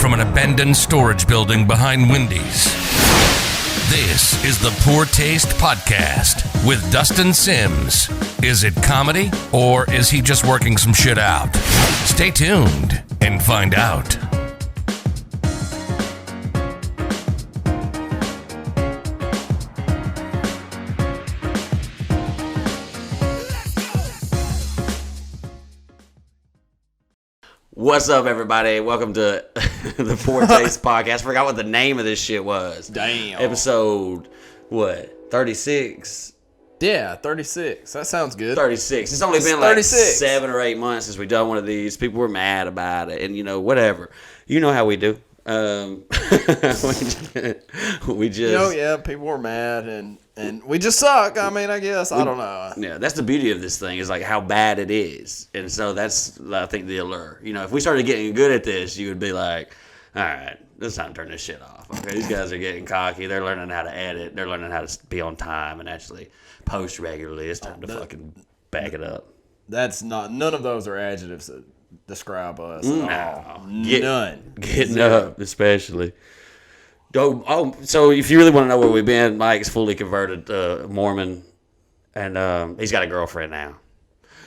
from an abandoned storage building behind Wendy's. This is the Poor Taste Podcast with Dustin Sims. Is it comedy, or is he just working some shit out? Stay tuned and find out. What's up, everybody? Welcome to the Poor Taste Podcast. Forgot what the name of this shit was. Damn. Episode, what, 36? Yeah, 36. That sounds good. 36. It's only been like 7 or 8 months since we done one of these. People were mad about it, and whatever. You know how we do. We just... yeah, people were mad, and we just suck. I mean, I guess. I don't know. Yeah, that's the beauty of this thing, is like how bad it is. And so that's, I think, the allure. If we started getting good at this, you would be like, all right, it's time to turn this shit off. Okay, these guys are getting cocky. They're learning how to edit. They're learning how to be on time and actually post regularly. It's time to fucking back it up. That's not. None of those are adjectives that describe us at all. None. Getting up, especially. So if you really want to know where we've been, Mike's fully converted Mormon, and he's got a girlfriend now.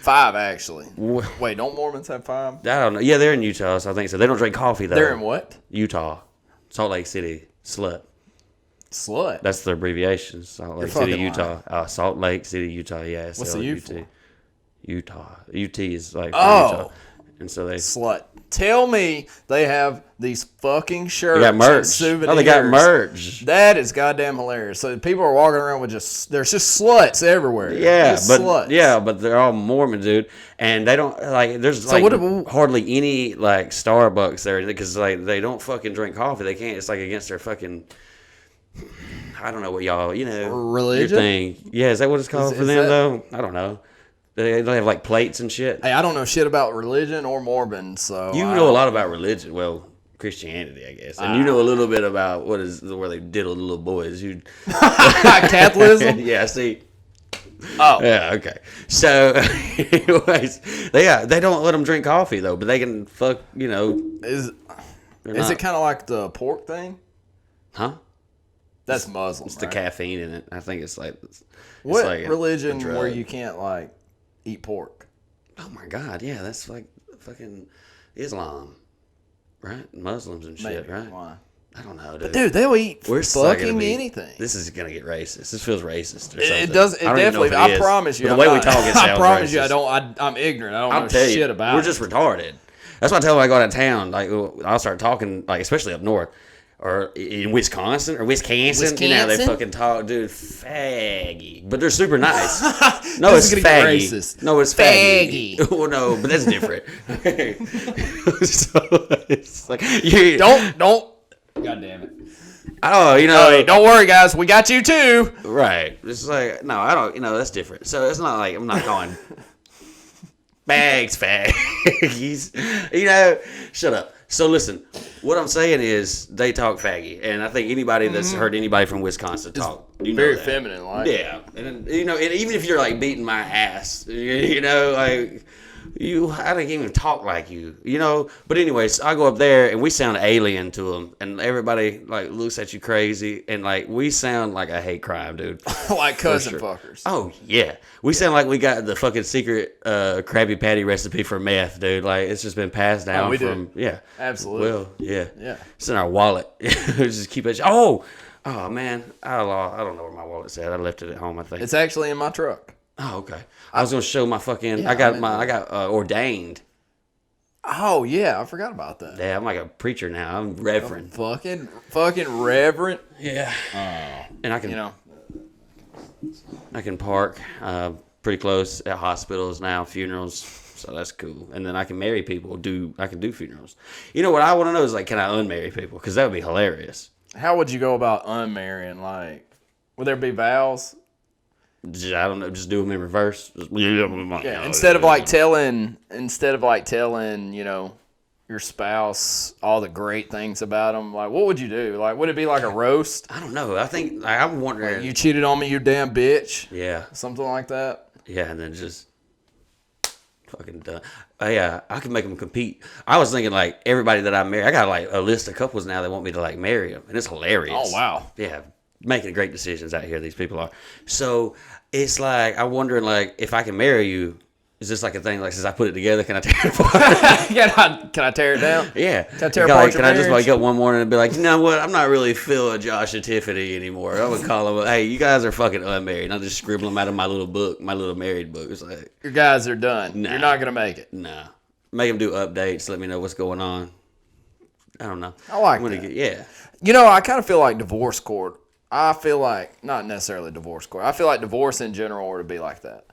5, actually. Wait, don't Mormons have 5? I don't know. Yeah, they're in Utah, so I think so. They don't drink coffee, though. They're in what? Utah. Salt Lake City. Slut. That's their abbreviation. Salt Lake City, Utah. Salt Lake City, Utah, yeah. What's the U for? Utah. UT is like Utah. And so they... Slut. Tell me they have these fucking shirts. They got merch. And souvenirs. Oh, they got merch. That is goddamn hilarious. So people are walking around with there's just sluts everywhere. Yeah, sluts. but they're all Mormon, dude. And they don't, there's hardly any, Starbucks there, because, they don't fucking drink coffee. They can't. It's, against their fucking... I don't know what y'all, religion? Your thing. Yeah, is that what it's called for them, though? I don't know. They have, plates and shit. Hey, I don't know shit about religion or Mormon, so... You know a lot about religion. Well, Christianity, I guess. And you know a little bit about where they diddle the little boys. Catholicism? Yeah, see... Oh. Yeah, okay. So, anyways, they don't let them drink coffee, though, but they can fuck, Is it kind of like the pork thing? Huh? That's Muslim, It's the caffeine in it. I think it's like... What religion where you can't, eat pork? Oh, my God, yeah, that's fucking Islam, right? Muslims and shit, right? Why? I don't know, dude. But dude, they'll eat fucking anything. This is gonna get racist. This feels racist or something. It does. It definitely. I promise you. But the way we talk, it sounds I promise racist. you. I don't. I'm ignorant. I don't know shit about it. We're just retarded. That's why I tell them I go out of town. I'll start talking, especially up north or in Wisconsin. They fucking talk, dude, faggy. But they're super nice. No, it's faggy. Racist. No, it's faggy. Well, no, but that's different. So it's don't. God damn it. Oh, Hey, don't worry, guys. We got you too. Right. It's no, I don't, that's different. So it's not I'm not calling bags faggies. Shut up. So listen, what I'm saying is they talk faggy. And I think anybody that's heard anybody from Wisconsin talk, very feminine, Yeah. And, and even if you're beating my ass, I didn't even talk like you, But anyways, I go up there and we sound alien to them, and everybody looks at you crazy, and we sound like a hate crime, dude. Like cousin fuckers. Oh yeah, we sound like we got the fucking secret Krabby Patty recipe for meth, dude. It's just been passed down from do. Yeah, absolutely. Well, yeah, It's in our wallet. Just keep it. Oh man, I don't know where my wallet's at. I left it at home, I think. It's actually in my truck. Oh, okay. I was gonna show my fucking. I got ordained. Oh yeah, I forgot about that. Yeah, I'm like a preacher now. I'm reverend. Fucking reverend. Yeah. And I can. I can park pretty close at hospitals now, funerals. So that's cool. And then I can marry people. I can do funerals. What I want to know is can I unmarry people? Because that would be hilarious. How would you go about unmarrying? Would there be vows? I don't know. Just do them in reverse. Yeah. Instead of telling, your spouse all the great things about them, what would you do? Would it be a roast? I don't know. I think I'm wondering. You cheated on me, you damn bitch. Yeah. Something like that. Yeah, and then just fucking done. Yeah, I could make them compete. I was thinking like everybody that I marry. I got like a list of couples now that want me to like marry them, and it's hilarious. Oh wow. Yeah, making great decisions out here. These people are. So it's like I'm wondering like if I can marry you. Is this like a thing? Like since I put it together, can I tear it apart? Can I tear it down? Yeah. Can I tear apart your Can I just marriage? wake up one morning and be like, you know what? I'm not really feeling Josh and Tiffany anymore. I would call them, hey, you guys are fucking unmarried. And I'll just scribble them out of my little book, my little married book. It's like, Your guys are done. Nah. You're not gonna make it. nah. Make them do updates. Let me know what's going on. I don't know. I like that. Yeah. You know, I kind of feel like divorce court. I feel like not necessarily divorce court. I feel like divorce in general ought to be like that.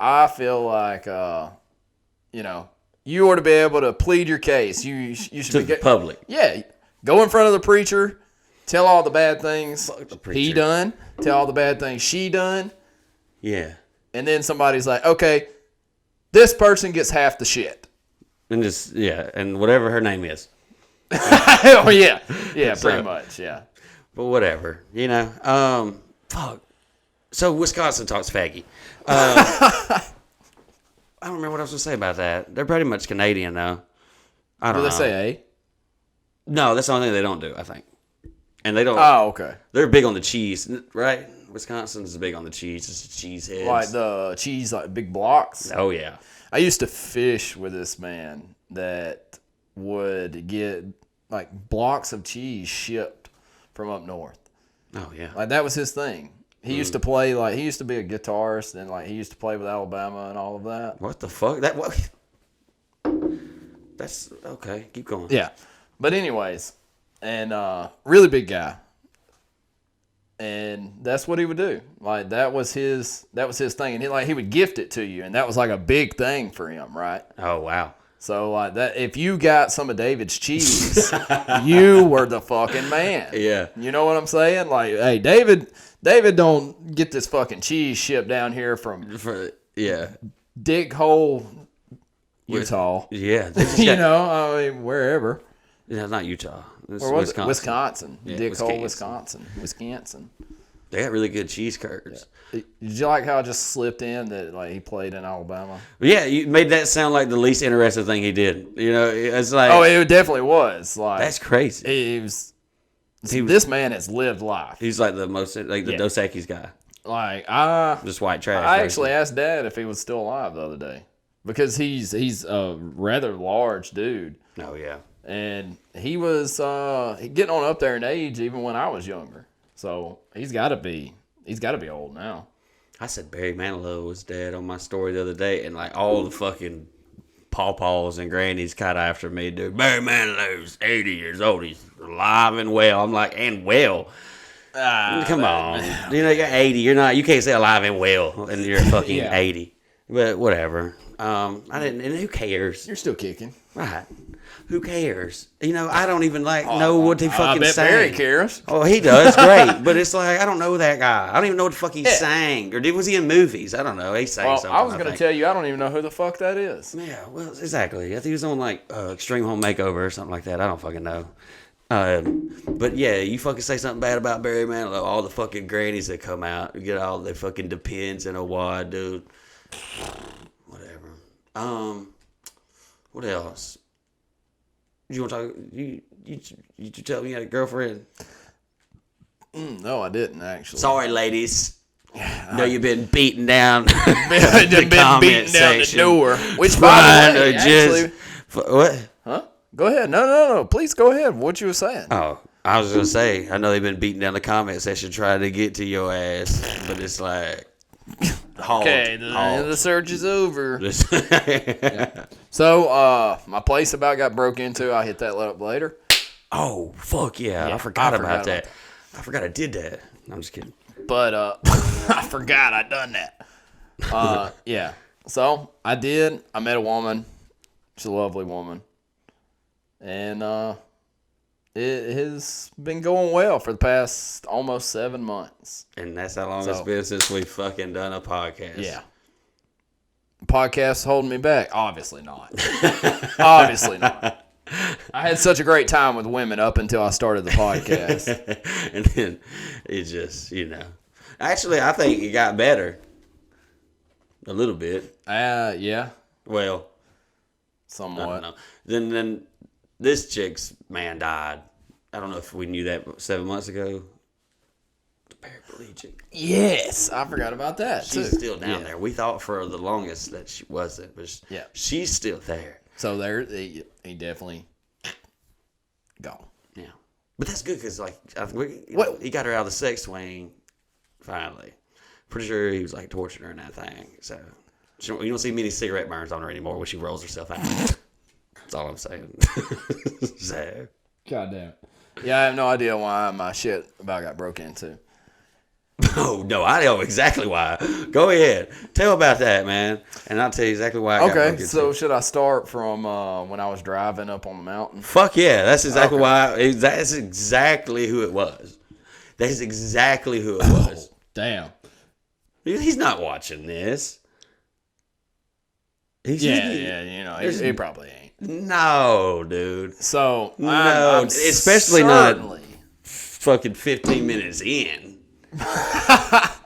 I feel like, you know, you ought to be able to plead your case. You should To be the public. Yeah, go in front of the preacher, tell all the bad things Fuck the he preacher. done, tell all the bad things she done, Yeah. and then somebody's like, okay, this person gets half the shit. And just, yeah. And whatever her name is. Oh yeah, yeah, So- pretty much, yeah. But whatever. You know. Fuck. So Wisconsin talks faggy. I don't remember what I was going to say about that. They're pretty much Canadian, though. I don't Do know. they say A? No, that's the only thing they don't do, I think. And they don't. Oh, okay. They're big on the cheese, right? Wisconsin's big on the cheese. It's the cheese heads. Like the cheese, like big blocks. Oh, yeah. I used to fish with this man that would get like blocks of cheese shipped from up north. Oh, yeah. Like that was his thing. He used to play like he used to be a guitarist and like he used to play with Alabama and all of that. What the fuck? That what? That's okay. Keep going. Yeah. But anyways, and really big guy. And that's what he would do. Like that was his thing. And he would gift it to you, and that was like a big thing for him, right? Oh, wow. So like that, if you got some of David's cheese, you were the fucking man. Yeah. You know what I'm saying? Like, hey, David don't get this fucking cheese shipped down here from Yeah. Dick Hole, Utah. Yeah. They just You got- know, I mean, wherever. Yeah, not Utah. It's Or was Wisconsin. it? Wisconsin. Yeah, Dick Hole, Wisconsin. Wisconsin. They got really good cheese curds. Did you like how I just slipped in that like he played in Alabama? Yeah, you made that sound like the least interesting thing he did. You know, it's like, Oh, it definitely was. Like that's crazy. he was. This man has lived life. He's like the most, like the Yeah. Dos Equis guy. Like Just white trash. I actually asked Dad if he was still alive the other day because he's a rather large dude, Oh, yeah. and he was getting on up there in age even when I was younger. So he's got to be old now. I said Barry Manilow was dead on my story the other day, and like all the fucking pawpaws and grannies caught after me, dude. Barry Manilow's 80 years old. He's alive and well. I'm like, and well. Come on. You know, you're 80. You can't say alive and well, and you're fucking Yeah. 80. But whatever. I didn't, and who cares? You're still kicking. Right. Who cares? You know, I don't even know what he I fucking bet sang. Barry cares. Oh, he does. Great. But it's like, I don't know that guy. I don't even know what the fuck he sang. Or was he in movies? I don't know. He sang Well, something. I was going to think. tell you, I don't even know who the fuck that is. Yeah, well, exactly. I think he was on like Extreme Home Makeover or something like that. I don't fucking know. But yeah, you fucking say something bad about Barry Manilow, all the fucking grannies that come out, you get all their fucking depends in a wad, dude. Whatever. What else? You want to talk? You tell me you had a girlfriend? No, I didn't actually. Sorry, ladies. No, you've been beaten down. Been beating down the door. Which, by Fine, the way, or just actually, what? huh? Go ahead. No. Please go ahead. What you were saying? Oh, I was gonna say, I know they've been beating down the comment section trying to get to your ass, but it's like, halt, Okay, halt. the search is over. Yeah. So, my place about got broke into. I'll hit that up later. Oh, fuck yeah. I forgot about that. I forgot I did that. I'm just kidding. But I forgot I done that. Yeah. So I did. I met a woman. She's a lovely woman, and it has been going well for the past almost 7 months. And that's how long it's been since we fucking done a podcast. Yeah. Podcast holding me back? Obviously not. Obviously not. I had such a great time with women up until I started the podcast. And then it just, Actually, I think it got better. A little bit. Yeah. Well, somewhat. I don't know. Then this chick's man died. I don't know if we knew that 7 months ago. The paraplegic. Yes, I forgot about that. She's too. still down there. We thought for the longest that she wasn't, but she's still there. So there, he definitely gone. Yeah, but that's good because like he got her out of the sex swing finally. Pretty sure he was like torturing her in that thing. So you don't see many cigarette burns on her anymore when she rolls herself out. That's all I'm saying. So. God damn it. Yeah, I have no idea why my shit about got broke into. Oh, no, I know exactly why. Go ahead. Tell about that, man. And I'll tell you exactly why I got broke into. So should I start from when I was driving up on the mountain? Fuck yeah. That's exactly why. That's exactly who it was. That's exactly who it was. Damn. He's not watching this. He probably ain't. No, dude. So, no, especially not fucking 15 minutes in.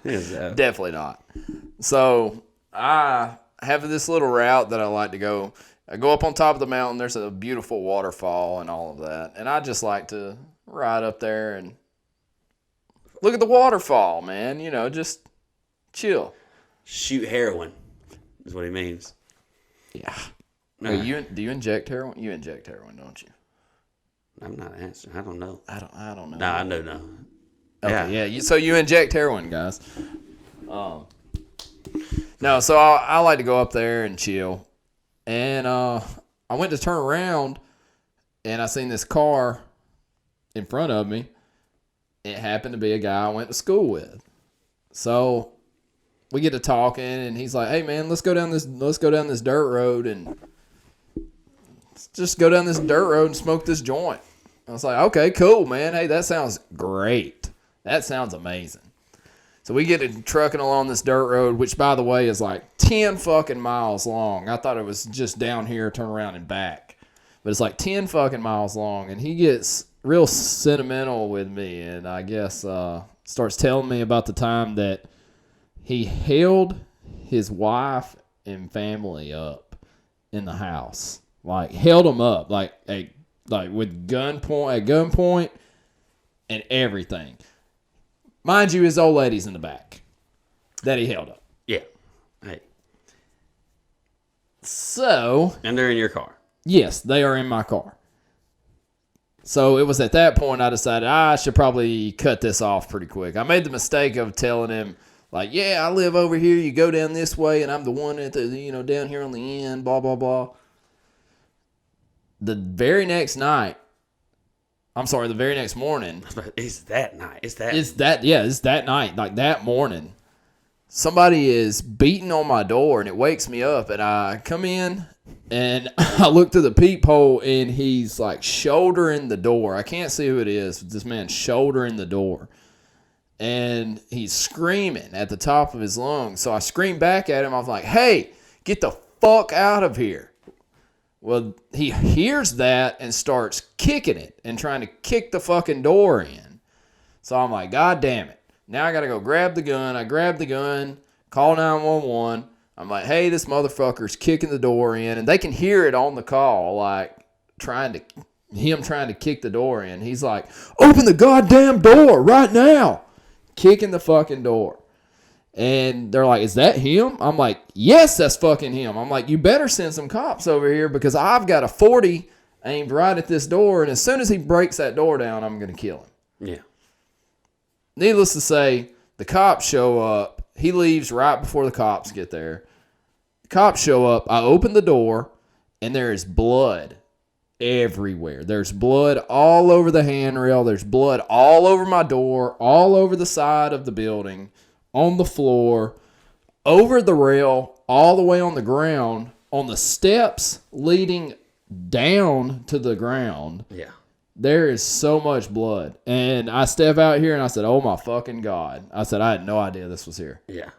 Definitely not. So, I have this little route that I like to go. I go up on top of the mountain. There's a beautiful waterfall and all of that. And I just like to ride up there and look at the waterfall, man. Just chill. Shoot heroin is what he means. Yeah. Do you inject heroin? You inject heroin, don't you? I'm not answering. I don't know. I don't know. Nah, I know no. Okay, yeah. So you inject heroin, guys. No, so I like to go up there and chill. And I went to turn around, and I seen this car in front of me. It happened to be a guy I went to school with. So we get to talking, and he's like, "Hey, man, let's go down this dirt road and just go down this dirt road and smoke this joint." I was like, "Okay, cool, man. Hey, that sounds great. That sounds amazing." So we get to trucking along this dirt road, which, by the way, is like 10 fucking miles long. I thought it was just down here, turn around and back. But it's like 10 fucking miles long. And he gets real sentimental with me, and I guess starts telling me about the time that he held his wife and family up in the house. Like, held them up, like with gunpoint and everything. Mind you, his old lady's in the back that he held up. Yeah. Hey. So. And they're in your car. Yes, they are in my car. So it was at that point I decided I should probably cut this off pretty quick. I made the mistake of telling him, like, yeah, I live over here. You go down this way, and I'm the one at the, down here on the end, blah, blah, blah. The very next morning. It's that night. It's that night. Like that morning. Somebody is beating on my door, and it wakes me up, and I come in, and I look through the peephole, and he's like shouldering the door. I can't see who it is. This man's shouldering the door. And he's screaming at the top of his lungs. So I scream back at him. I was like, "Hey, get the fuck out of here." Well, he hears that and starts kicking it and trying to kick the fucking door in. So I'm like, God damn it. Now I got to go grab the gun. I grab the gun, call 911. I'm like, "Hey, this motherfucker's kicking the door in." And they can hear it on the call, like trying to kick the door in. He's like, "Open the goddamn door right now." Kicking the fucking door. And they're like, "Is that him?" I'm like, "Yes, that's fucking him." I'm like, "You better send some cops over here because I've got a 40 aimed right at this door. And as soon as he breaks that door down, I'm going to kill him." Yeah. Needless to say, the cops show up. He leaves right before the cops get there. The cops show up. I open the door, and there is blood everywhere. There's blood all over the handrail. There's blood all over my door, all over the side of the building, on the floor, over the rail, all the way on the ground, on the steps leading down to the ground. Yeah. There is so much blood. And I step out here and I said, "Oh my fucking God." I said, "I had no idea this was here." Yeah.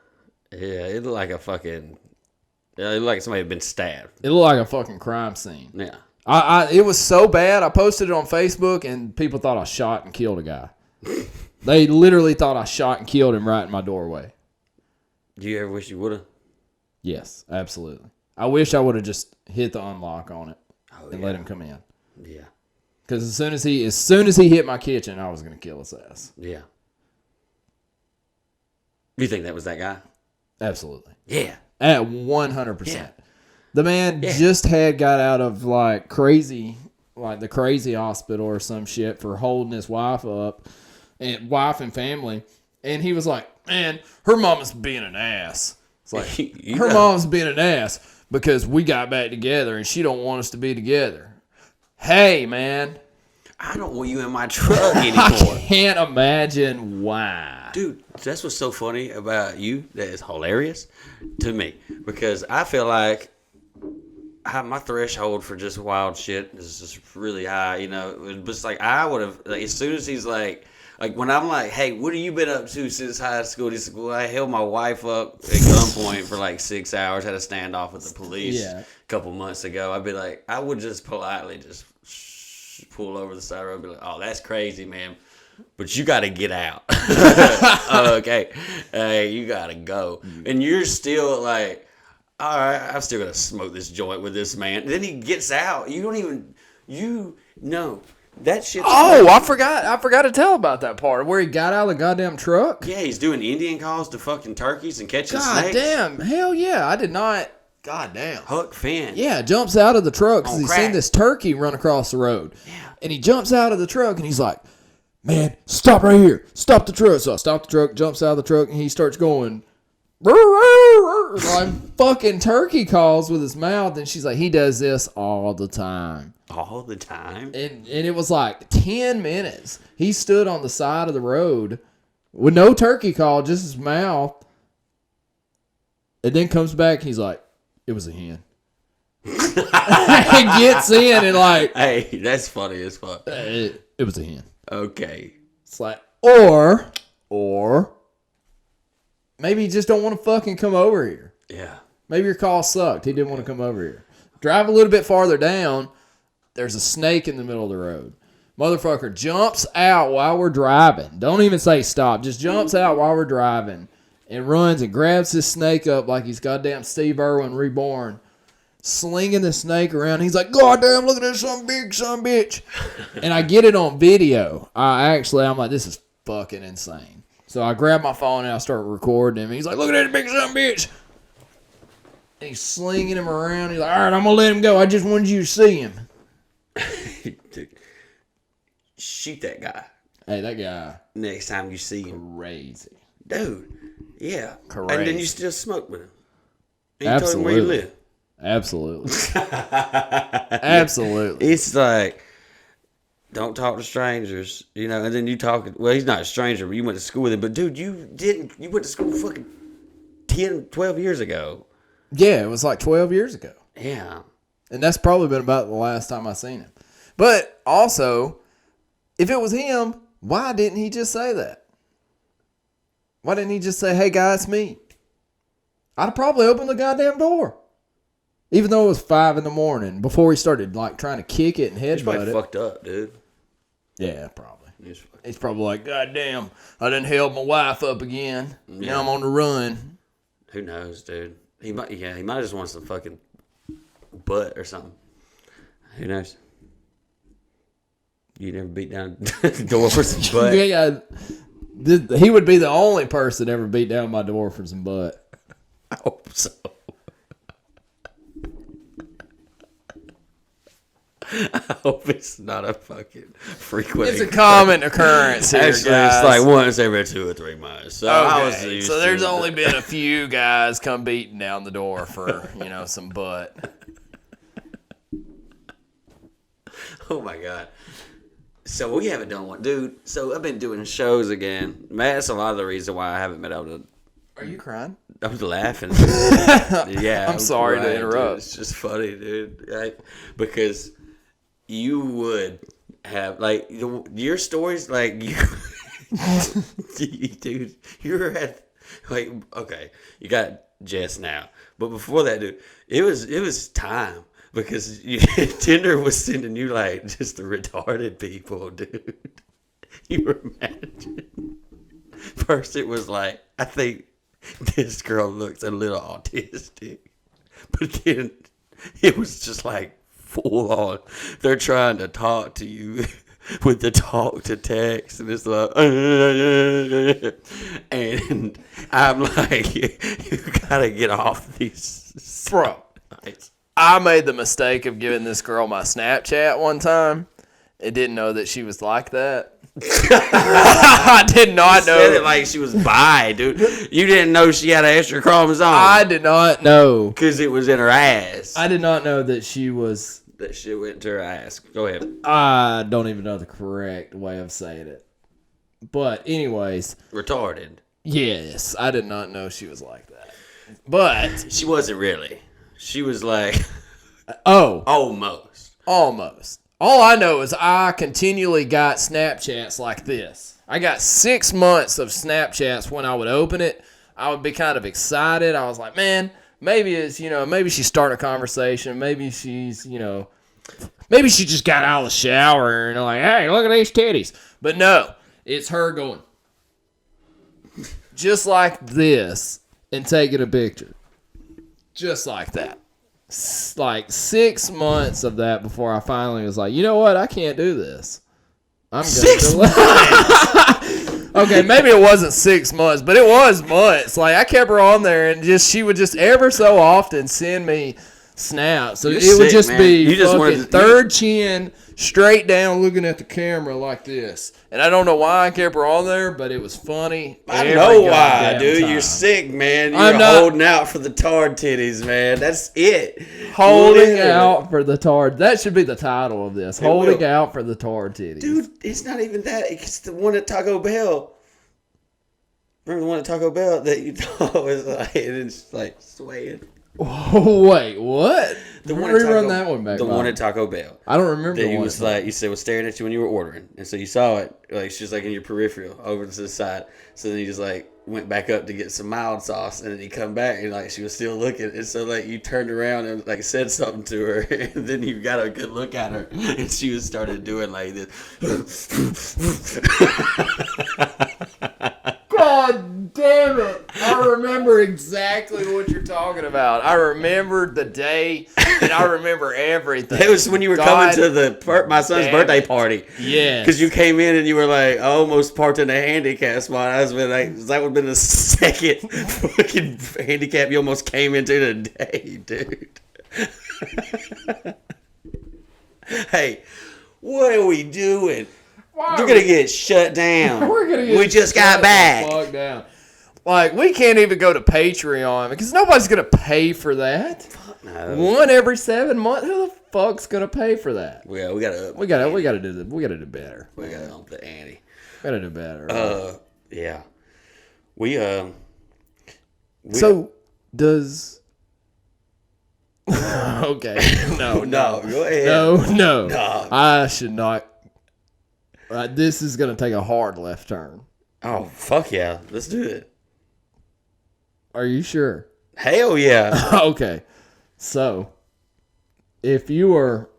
Yeah, it looked like it looked like somebody had been stabbed. It looked like a fucking crime scene. Yeah. It was so bad. I posted it on Facebook and people thought I shot and killed a guy. They literally thought I shot and killed him right in my doorway. Do you ever wish you would have? Yes, absolutely. I wish I would have just hit the unlock on it and let him come in. Yeah. Because as soon as he hit my kitchen, I was gonna kill his ass. Yeah. You think that was that guy? Absolutely. Yeah. At 100%. Yeah. The man just got out of like the crazy hospital or some shit for holding his wife up, and wife and family, and he was like, "Man, her mama's being an ass." It's like her mom's being an ass because we got back together and she don't want us to be together. Hey, man. I don't want you in my truck anymore. I can't imagine why. Dude, that's what's so funny about you that is hilarious to me. Because I feel like my threshold for just wild shit is just really high, you know. But it's like I would have, like, as soon as he's like when I'm like, hey, what have you been up to since high school? He's like, well, I held my wife up at gunpoint for like 6 hours, had a standoff with the police a couple months ago. I'd be like, I would just politely just pull over the side of the road and be like, oh, that's crazy, man. But you got to get out. Okay. Hey, you got to go. And you're still like, all right, I'm still going to smoke this joint with this man. And then he gets out. That shit. Oh, I forgot to tell about that part where he got out of the goddamn truck. Yeah, he's doing Indian calls to fucking turkeys and catching snakes. God damn. Hell yeah. I did not. God damn. Huck Finn. Yeah, jumps out of the truck because he's seen this turkey run across the road. Yeah. And he jumps out of the truck and he's like, man, stop right here. Stop the truck. So I stop the truck, jumps out of the truck, and he starts going, like fucking turkey calls with his mouth. And she's like, he does this all the time. All the time? And it was like 10 minutes. He stood on the side of the road with no turkey call, just his mouth. And then comes back and he's like, it was a hen. And gets in and like, hey, that's funny as fuck. It was a hen. Okay. It's like, or maybe you just don't want to fucking come over here. Yeah. Maybe your call sucked. He didn't want to come over here. Drive a little bit farther down. There's a snake in the middle of the road. Motherfucker jumps out while we're driving. Don't even say stop. Just jumps out while we're driving and runs and grabs this snake up like he's goddamn Steve Irwin reborn. Slinging the snake around. He's like, God damn, look at this son bitch. And I get it on video. I'm like, this is fucking insane. So I grab my phone and I start recording him. He's like, look at that big son bitch. And he's slinging him around. He's like, all right, I'm going to let him go. I just wanted you to see him. Dude, shoot that guy. Hey, that guy. Next time you see him. Crazy. Dude, yeah. Crazy. And then you still smoke with him. And you Absolutely. told him where you live. Absolutely. Absolutely. It's like, don't talk to strangers, you know, and then you talk, well, he's not a stranger, but you went to school with him, but dude, you went to school fucking 10, 12 years ago. Yeah, it was like 12 years ago. Yeah. And that's probably been about the last time I seen him. But also, if it was him, why didn't he just say that? Why didn't he just say, hey, guy, it's me? I'd have probably opened the goddamn door. Even though it was 5 a.m. before he started like trying to kick it and He's headbutt probably it. fucked up, dude. Yeah, probably. He's probably like, God damn, I done held my wife up again. Yeah. Now I'm on the run. Who knows, dude? He might have just wanted some fucking butt or something. Who knows? You never beat down the door for some butt. Yeah, he would be the only person ever beat down my door for some butt. I hope so. I hope it's not a fucking frequent. It's a common occurrence here, Actually, guys. it's like once every 2 or 3 months. So Okay, so there's only been a few guys come beating down the door for, some butt. Oh my God. So we haven't done one, dude. So I've been doing shows again. Man, that's a lot of the reason why I haven't been able to. Are you crying? I was laughing. Yeah, I'm sorry crying, to interrupt. Dude. It's just funny, dude. Right? Because you would have like your stories, like you, dude. You're at like okay, you got Jess now, but before that, dude, it was time. Because Tinder was sending you, like, just the retarded people, dude. You were imagine. First, it was like, I think this girl looks a little autistic. But then it was just like full on. They're trying to talk to you with the talk to text, and it's like, and I'm like, you gotta get off these. Bro, I made the mistake of giving this girl my Snapchat one time and didn't know that she was like that. I did not know. Said it like she was bi, dude. You didn't know she had an extra chromosome. I did not know. Because it was in her ass. I did not know that she was. That shit went to her ass. Go ahead. I don't even know the correct way of saying it. But anyways. Retarded. Yes, I did not know she was like that. But. She wasn't really. She was like. Oh. Almost. All I know is I continually got Snapchats like this. I got 6 months of Snapchats. When I would open it, I would be kind of excited. I was like, man, maybe it's, maybe she's starting a conversation. Maybe she's, maybe she just got out of the shower and like, hey, look at these titties. But no, it's her going just like this and taking a picture. Just like that. Like 6 months of that before I finally was like, you know what? I can't do this. I'm gonna 6 months. Okay, maybe it wasn't 6 months, but it was months. Like I kept her on there, and she would just ever so often send me snaps. So You're it would sick, just man. be You just fucking wanted third chin, straight down, looking at the camera like this. And I don't know why I kept her on there, but it was funny. I every know why, goddamn dude. time. You're sick, man. You're I'm not- holding out for the tard titties, man. That's it. Holding Literally. out for the tard. That should be the title of this. Holding will. out for the tard titties. Dude, it's not even that. It's the one at Taco Bell. Remember the one at Taco Bell that you thought was like, and it's like swaying? Oh, wait, what? The one Rerun that one back. The Bob. one at Taco Bell. I don't remember That the you one. was like, you said was staring at you when you were ordering, and so you saw it, like she was like in your peripheral over to the side. So then you just like went back up to get some mild sauce, and then you come back and like she was still looking, and so like you turned around and like said something to her, and then you got a good look at her, and she was started doing like this. God damn it. I remember exactly what you're talking about. I remember the day, and I remember everything. It was when you were coming to my son's birthday party. Yeah. Because you came in and you were like, I almost parked in a handicap spot. I was like, that would have been the second fucking handicap you almost came into today, dude. Hey, what are we doing? You're going to get shut down. We're gonna get we just got shut back. the fuck down. Like, we can't even go to Patreon because nobody's going to pay for that. No. One every 7 months. Who the fuck's going to pay for that? Yeah, we got to We gotta do better. We got to up the ante. Gotta do better. Yeah. We So does okay. No, go ahead. No. No. I should not. This is gonna take a hard left turn. Oh, fuck yeah. Let's do it. Are you sure? Hell yeah. Okay. So, if you are,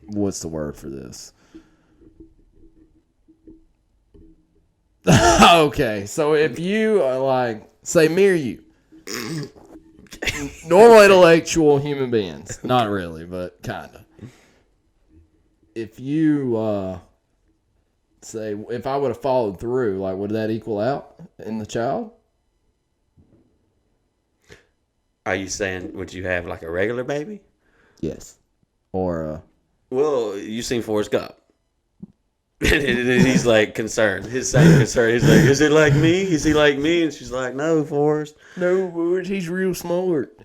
what's the word for this? Okay, so if you are like, say me or you, normal intellectual human beings, not really, but kind of. If you say, if I would have followed through, like, would that equal out in the child? Are you saying, would you have like a regular baby? Yes. Or Well, you seen Forrest Gump. And he's like concerned. His same concern. He's like, is it like me? Is he like me? And she's like, no, Forrest. no, he's real smart.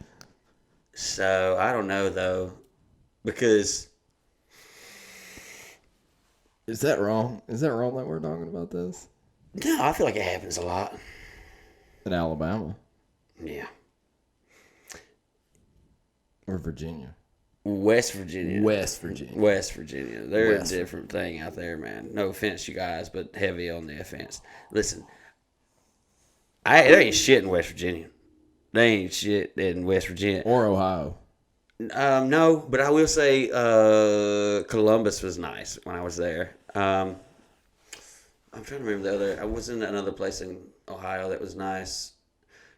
So, I don't know though. Because Is that wrong? Is that wrong that we're talking about this? no, I feel like it happens a lot. In Alabama Yeah. or Virginia? West Virginia. West Virginia. West Virginia. They're West a different thing out there, man. No offense, you guys, but heavy on the offense. Listen, there ain't shit in West Virginia. There ain't shit in West Virginia. Or Ohio. No, but I will say Columbus was nice when I was there. I'm trying to remember the other. I was in another place in Ohio that was nice.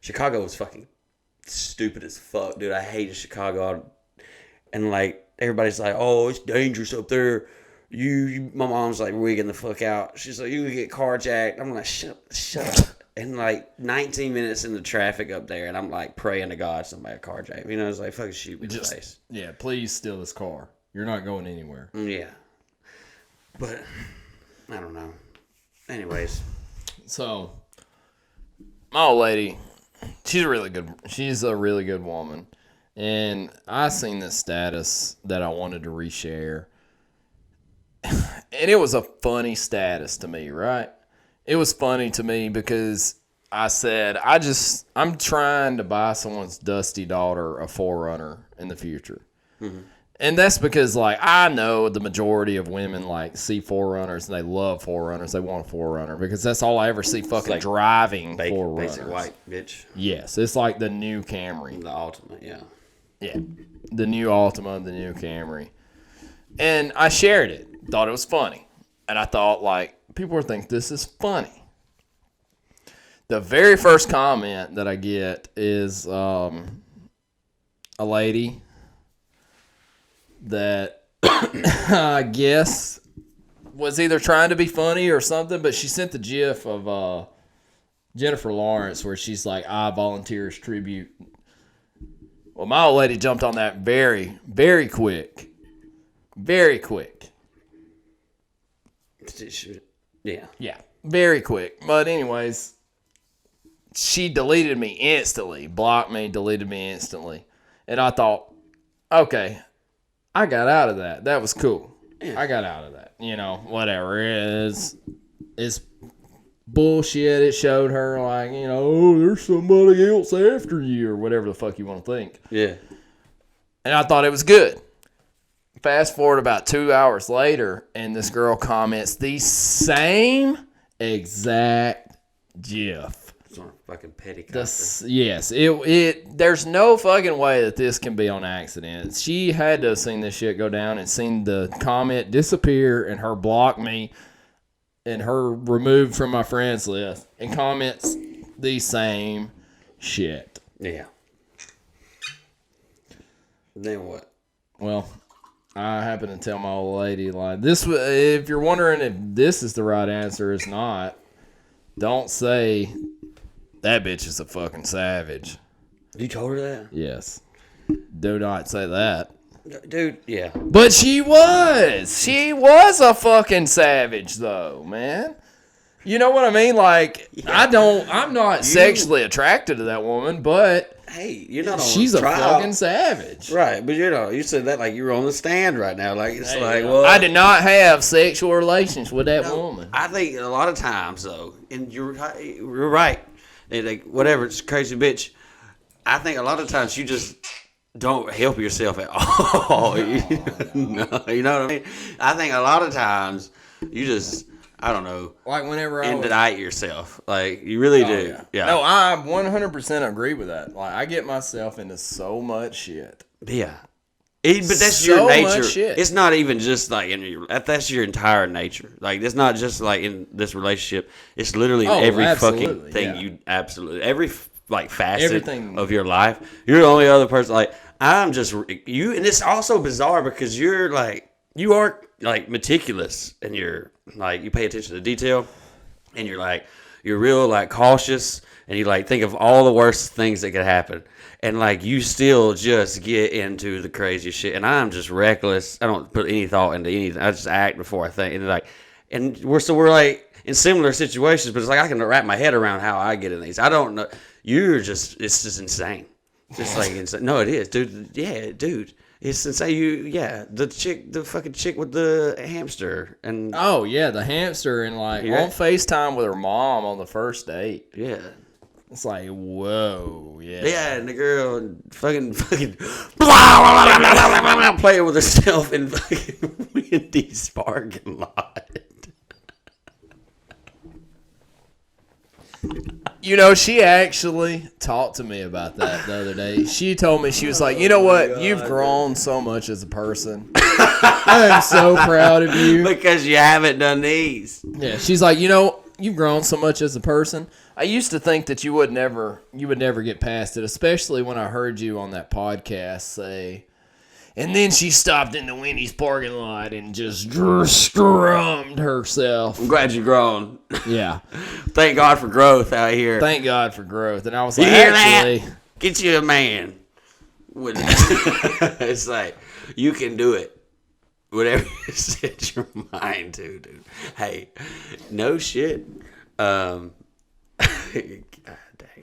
Chicago was fucking stupid as fuck, dude. I hated Chicago. And, like, everybody's like, oh, it's dangerous up there. My mom's, like, wigging the fuck out. She's like, you can get carjacked. I'm like, shut up. And, like, 19 minutes in the traffic up there, and I'm, like, praying to God somebody carjack me. You know, it's like, fucking shoot me in the face. Yeah, please steal this car. You're not going anywhere. Yeah. But, I don't know. Anyways. So, my old lady, she's a really good woman. And I seen this status that I wanted to reshare. And it was a funny status to me, right? It was funny to me because I said, I'm trying to buy someone's dusty daughter a 4Runner in the future. Mm-hmm. And that's because, like, I know the majority of women, like, see 4Runners and they love 4Runners. They want a 4Runner because that's all I ever see fucking like driving 4Runners. Basic white bitch. Yes, it's like the new Camry. The Ultimate, yeah. Yeah, the new Altima, the new Camry. And I shared it. Thought it was funny. And I thought, like, people would think this is funny. The very first comment that I get is a lady that I guess was either trying to be funny or something, but she sent the gif of Jennifer Lawrence where she's like, I volunteer as tribute. Well, my old lady jumped on that very, very quick. Very quick. Yeah. Yeah, very quick. But anyways, she deleted me instantly. Blocked me, deleted me instantly. And I thought, okay, I got out of that. That was cool. Yeah. I got out of that. You know, whatever it is. It's bullshit. It showed her, like, you know, oh, there's somebody else after you or whatever the fuck you want to think. Yeah. And I thought it was good. Fast forward about 2 hours later, and this girl comments the same exact gif. Sort of fucking petty. Yes, there's no fucking way that this can be on accident. She had to have seen this shit go down and seen the comment disappear and her block me and her removed from my friends list and comments the same shit. Yeah. Then what? Well, I happen to tell my old lady, like, this. If you're wondering if this is the right answer, it's not. Don't say that bitch is a fucking savage. You told her that? Yes. Do not say that. Dude, yeah. But she was. She was a fucking savage, though, man. You know what I mean? Like, yeah. I'm not sexually attracted to that woman, but hey, you're not on she's trial. A fucking savage. Right, but you said that like you were on the stand right now. Like, it's like, well, I did not have sexual relations with that woman. I think a lot of times, though, and you're right. And like, whatever, it's a crazy bitch. I think a lot of times you just don't help yourself at all. No, you know what I mean? I think a lot of times you just, I don't know, like whenever indict yourself. Like, you really do. Yeah. No, I 100% agree with that. Like, I get myself into so much shit. Yeah. But that's so your nature. Shit. It's not even just like that's your entire nature. Like, it's not just like in this relationship. It's literally in every fucking thing you every like facet everything of your life. You're the only other person. Like, I'm just you, and it's also bizarre because you are like meticulous, and you're like, you pay attention to detail, and you're real like cautious, and you like think of all the worst things that could happen. And, like, you still just get into the craziest shit. And I'm just reckless. I don't put any thought into anything. I just act before I think. And we're like, in similar situations. But it's like I can wrap my head around how I get in these. I don't know. It's just insane. It's like insane. No, it is, dude. Yeah, dude. It's insane. The fucking chick with the hamster. And oh, yeah, the hamster. And, like, on FaceTime with her mom on the first date. Yeah. It's like, whoa, yeah. Yeah, and the girl fucking blah, blah, blah, playing with herself in fucking Wendy's parking lot. You know, she actually talked to me about that the other day. She told me, she was like, you know what? God, you've grown so much as a person. I am so proud of you. Because you haven't done these. Yeah, she's like, you know you've grown so much as a person. I used to think that you would never get past it, especially when I heard you on that podcast say, and then she stopped in the Wendy's parking lot and just scrummed herself. I'm glad you've grown. Yeah. Thank God for growth out here. Thank God for growth. And I was You like, hear actually, that? Get you a man. It's like, you can do it. Whatever you set your mind to, dude. Hey, no shit. God dang,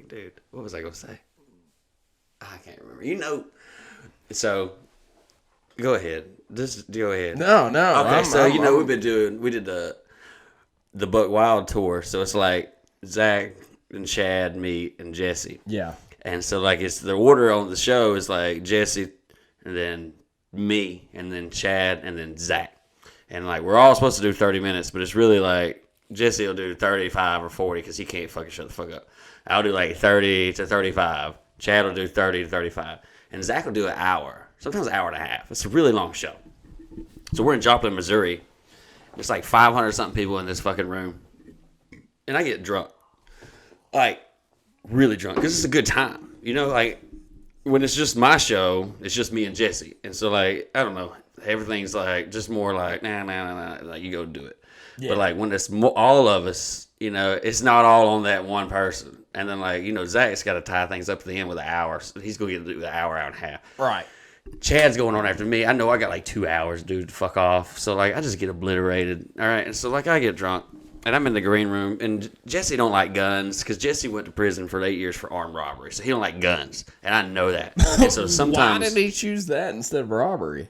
dude. What was I going to say? I can't remember. So, go ahead. Just go ahead. No. Okay, we did the Buck Wild tour. So it's like Zach and Chad, me, and Jesse. Yeah. And so, like, it's the order on the show is like Jesse, and then me, and then Chad, and then Zach. And, like, we're all supposed to do 30 minutes, but it's really like Jesse will do 35 or 40 because he can't fucking shut the fuck up. I'll do like 30 to 35. Chad will do 30 to 35. And Zach will do an hour, sometimes an hour and a half. It's a really long show. So we're in Joplin, Missouri. There's like 500-something people in this fucking room. And I get drunk. Like, really drunk. Because it's a good time. Like, when it's just my show, it's just me and Jesse. And so, like, I don't know. Everything's, like, just more like, nah. Like, you go do it. Yeah. But, like, when it's all of us, it's not all on that one person. And then, like, Zach's got to tie things up to the end with an hour. So he's going to get to do the hour and a half. Right. Chad's going on after me. I know I got, like, 2 hours, dude, to fuck off. So, like, I just get obliterated. All right. And so, like, I get drunk. And I'm in the green room, and Jesse don't like guns because Jesse went to prison for 8 years for armed robbery, so he don't like guns, and I know that. And so sometimes, why did he choose that instead of robbery?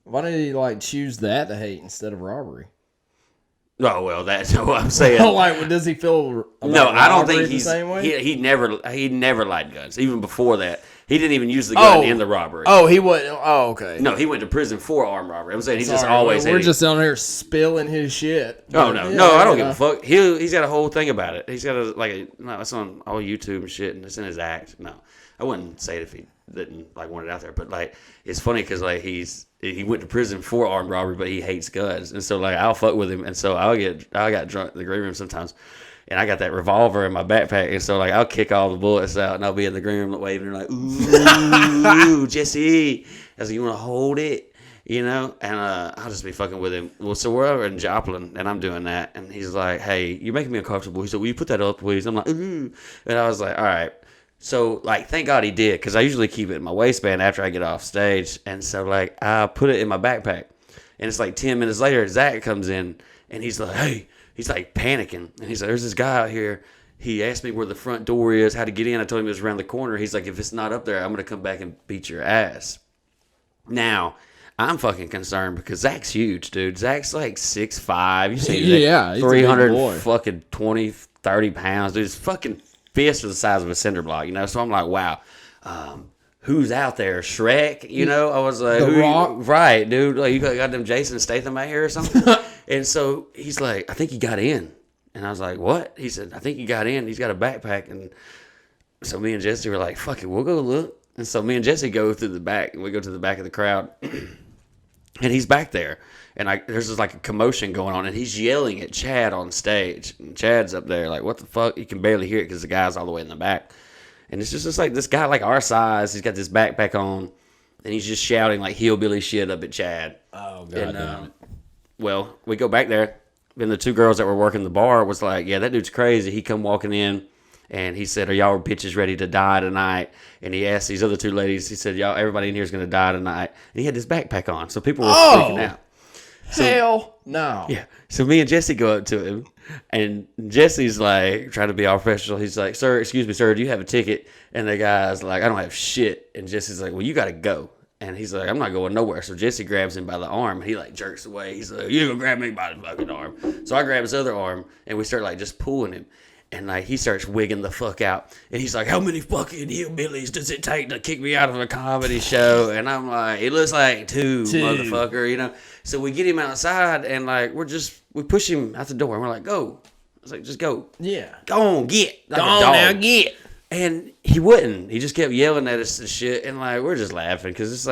Why did he choose that to hate instead of robbery? Oh well, that's what I'm saying. Does he feel? No, I don't think he's the same way. He never liked guns. Even before that, he didn't even use the gun in the robbery. Oh, he went. Oh, okay. No, he went to prison for armed robbery. I'm saying he just always. We're just down here spilling his shit. Oh no, I don't give a fuck. He's got a whole thing about it. He's got it's on all YouTube and shit, and it's in his act. No, I wouldn't say it if he didn't want it out there. But it's funny because he went to prison for armed robbery, but he hates guns, and so I'll fuck with him, and so I got drunk in the green room sometimes. And I got that revolver in my backpack, and so I'll kick all the bullets out, and I'll be in the green room waving, ooh, Jesse, I was like, you want to hold it, And I'll just be fucking with him. Well, so we're over in Joplin, and I'm doing that, and he's like, "Hey, you're making me uncomfortable." He said, "Will you put that up, please?" I'm like, "Ooh," and I was like, "All right." So thank God he did, because I usually keep it in my waistband after I get off stage, and so I put it in my backpack, and it's 10 minutes later, Zach comes in, and he's like, "Hey." He's panicking, and he's like, "There's this guy out here. He asked me where the front door is, how to get in. I told him it was around the corner." He's like, "If it's not up there, I'm going to come back and beat your ass." Now, I'm fucking concerned because Zach's huge, dude. Zach's 6'5". You see, yeah, 300 fucking 20, 30 pounds. Dude, his fucking fist was the size of a cinder block, So I'm like, wow. Who's out there? Shrek? I was like, The Rock? Right, dude. You got them Jason Statham out here or something? And so he's like, "I think he got in." And I was like, "What?" He said, "I think he got in. He's got a backpack." And so me and Jesse were like, "Fuck it, we'll go look." And so me and Jesse go through the back, and we go to the back of the crowd. And he's back there. And there's just a commotion going on, and he's yelling at Chad on stage. And Chad's up there what the fuck? You can barely hear it because the guy's all the way in the back. And it's just this guy our size. He's got this backpack on, and he's just shouting hillbilly shit up at Chad. Oh, God damn it. Well, we go back there, and the two girls that were working the bar was like, "Yeah, that dude's crazy." He come walking in, and he said, "Are y'all bitches ready to die tonight?" And he asked these other two ladies, he said, "Y'all, everybody in here is going to die tonight." And he had this backpack on, so people were freaking out. Hell no. Yeah. So me and Jesse go up to him, and Jesse's trying to be all professional. He's like, "Sir, excuse me, sir, do you have a ticket?" And the guy's like, "I don't have shit." And Jesse's like, "Well, you got to go." And he's like, "I'm not going nowhere." So Jesse grabs him by the arm, and he jerks away. He's like, "You gonna grab me by the fucking arm?" So I grab his other arm, and we start just pulling him. And he starts wigging the fuck out. And he's like, "How many fucking hillbillies does it take to kick me out of a comedy show?" And I'm like, "It looks like two, motherfucker, So we get him outside, and we push him out the door, and we're like, "Go." I was like, "Just go." Yeah. Go on, get. Go on now, get. And he wouldn't. He just kept yelling at us and shit. And we're just laughing because it's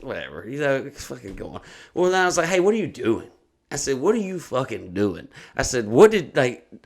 whatever. It's fucking going. Well, then I was like, "Hey, what are you doing?" I said, what are you fucking doing? I said, what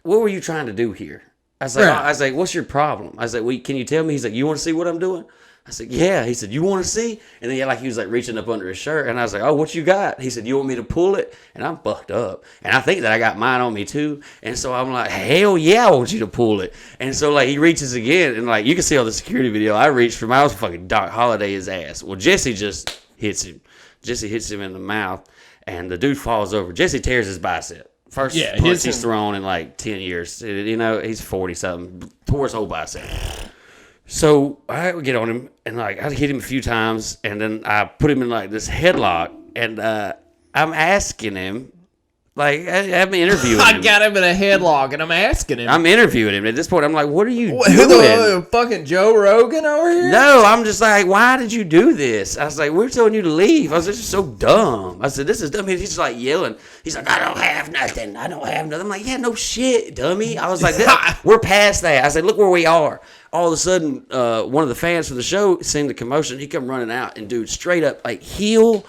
were you trying to do here? I was like, what's your problem? I was like, can you tell me? He's like, you want to see what I'm doing? I said, yeah. He said, you want to see? And then he was like reaching up under his shirt. And I was like, oh, what you got? He said, you want me to pull it? And I'm fucked up. And I think that I got mine on me too. And so I'm like, hell yeah, I want you to pull it. And so he reaches again. And you can see on the security video, I reached for I was fucking Doc Holliday his ass. Well, Jesse just hits him. Jesse hits him in the mouth. And the dude falls over. Jesse tears his bicep. First punch he's thrown in 10 years. He's 40-something. Tore his whole bicep. So I would get on him, and I hit him a few times, and then I put him in this headlock, and I'm asking him, I'm interviewing him. I got him in a headlock, and I'm asking him. I'm interviewing him. At this point, I'm like, what are you doing? The fucking Joe Rogan over here? No, I'm just like, why did you do this? I was like, we're telling you to leave. I was just so dumb. I said, this is dumb. He's just yelling. He's like, I don't have nothing. I don't have nothing. I'm like, yeah, no shit, dummy. I was like, we're past that. I said, look where we are. All of a sudden, one of the fans for the show seen the commotion. He come running out, and dude, straight up, heel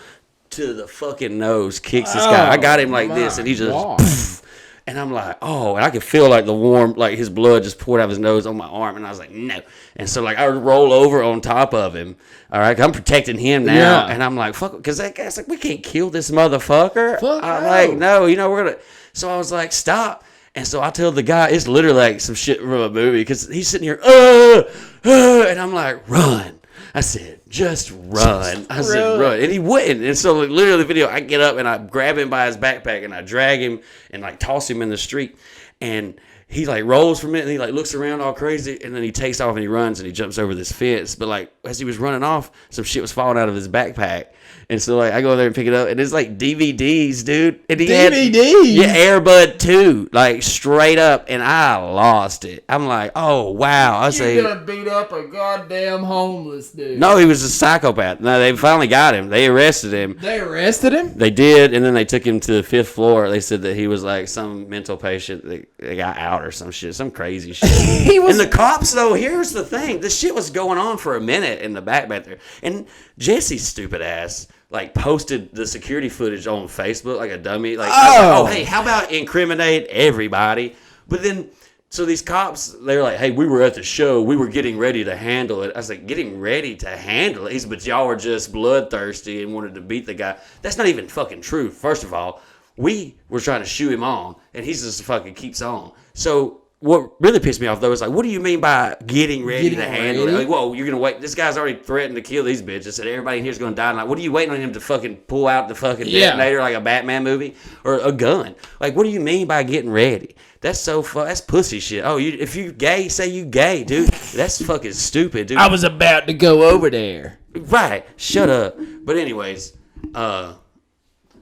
to the fucking nose, kicks this guy. I got him this, and he just, poof, and I'm like, oh, and I could feel the warm, his blood just poured out of his nose on my arm, and I was like, no. And so I roll over on top of him. All right, I'm protecting him now, and I'm like, fuck, because that guy's like, we can't kill this motherfucker. I'm like, no, we're gonna. So I was like, stop. And so I tell the guy, it's literally some shit from a movie, because he's sitting here, and I'm like, run. I said, just run. I said, run. And he wouldn't. And so literally the video, I get up and I grab him by his backpack and I drag him and toss him in the street. And he rolls from it and he looks around all crazy, and then he takes off and he runs and he jumps over this fence. But as he was running off, some shit was falling out of his backpack. And so I go there and pick it up, and it's DVDs, dude. And he DVDs? Had Air Bud 2, straight up, and I lost it. I'm like, oh wow. You're gonna beat up a goddamn homeless dude. No, he was a psychopath. No, they finally got him. They arrested him. They arrested him? They did, and then they took him to the 5th floor. They said that he was some mental patient that got out or some shit, some crazy shit. And the cops, though, here's the thing. This shit was going on for a minute in the back there. And Jesse's stupid ass posted the security footage on Facebook like a dummy. Oh, hey, how about incriminate everybody? But then, so these cops, they're like, hey, we were at the show. We were getting ready to handle it. I was like, getting ready to handle it? He said, but y'all were just bloodthirsty and wanted to beat the guy. That's not even fucking true. First of all, we were trying to shoo him on, and he just fucking keeps on. So what really pissed me off, though, is what do you mean by getting ready to handle it? Whoa, you're going to wait. This guy's already threatened to kill these bitches, and everybody in here's going to die. What are you waiting on him to fucking pull out the fucking detonator like a Batman movie? Or a gun? What do you mean by getting ready? That's so that's pussy shit. Oh, if you gay, say you gay, dude. That's fucking stupid, dude. I was about to go over there. Right. Shut up. But anyways, so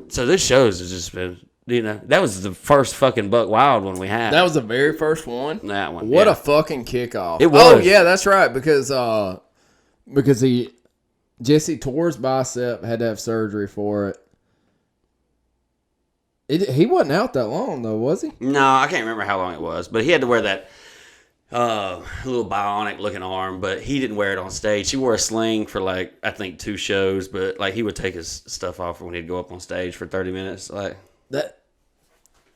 this show's just been... that was the first fucking Buck Wild one we had. That was the very first one? That one. What a fucking kickoff. It was. Oh, yeah, that's right. Because Jesse tore his bicep, had to have surgery for it. He wasn't out that long, though, was he? No, I can't remember how long it was. But he had to wear that little bionic-looking arm. But he didn't wear it on stage. He wore a sling for, I think 2 shows. But, he would take his stuff off when he'd go up on stage for 30 minutes.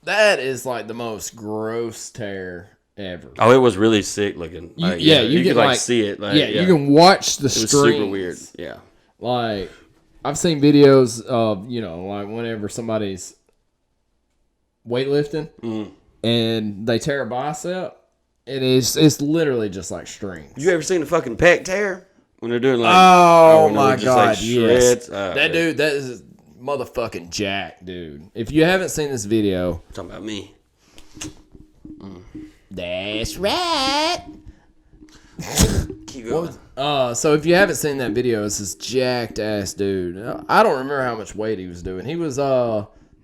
That is the most gross tear ever. Oh, it was really sick looking. You could see it. You can watch the streams. It was super weird. Yeah. I've seen videos of, whenever somebody's weightlifting and they tear a bicep, it's literally just like strings. You ever seen a fucking pec tear? When they're doing oh my god, yes. That dude, that is motherfucking jack, dude. If you haven't seen this video, talking about me. That's right. Keep going. So if you haven't seen that video, it's this jacked ass dude. I don't remember how much weight he was doing. He was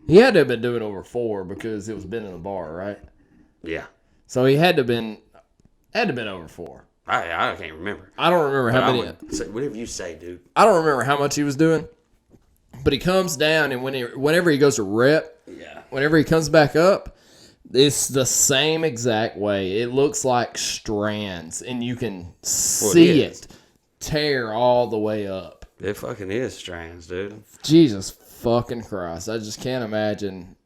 he had to have been doing over 4 because it was been in the bar, right? Yeah. So he had to have been over 4. I can't remember. I don't remember how many. Whatever you say, dude. I don't remember how much he was doing. But he comes down, and whenever he goes to rep, whenever he comes back up, it's the same exact way. It looks like strands, and you can see it tear all the way up. It fucking is strands, dude. Jesus fucking Christ. I just can't imagine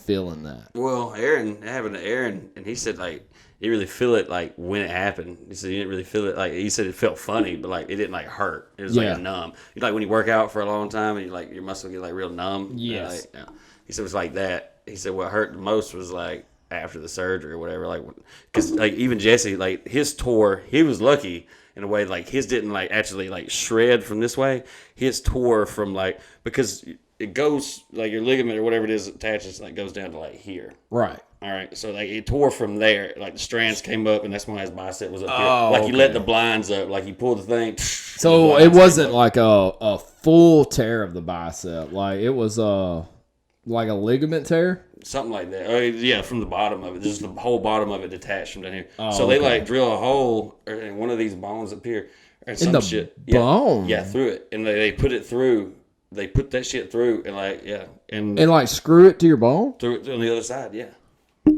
feeling that? Well, Aaron, and he said like he really feel it like when it happened. He said he didn't really feel it like he said it felt funny, but like it didn't like hurt. It was like a numb. You like when you work out for a long time and you like your muscle get like real numb. Yes. Like, he said it was like that. He said what hurt the most was like after the surgery or whatever. Like because like even Jesse like his tore. He was lucky in a way like his didn't like actually like shred from this way. His tore from like because it goes like your ligament or whatever it is attaches like goes down to like here. Right. All right, so like it tore from there, like the strands came up, and that's when his bicep was up here. Oh, like okay. he let the blinds up, like he pulled the thing. So it wasn't like a full tear of the bicep, like it was like a ligament tear. Something like that. Oh, yeah, from the bottom of it, just the whole bottom of it detached from down here. Oh, so they okay. like drill a hole in one of these bones up here, or some In the shit. bone? Yeah, through it, and they put it through. They put that shit through, and like and like screw it to your bone. through it on the other side. Yeah,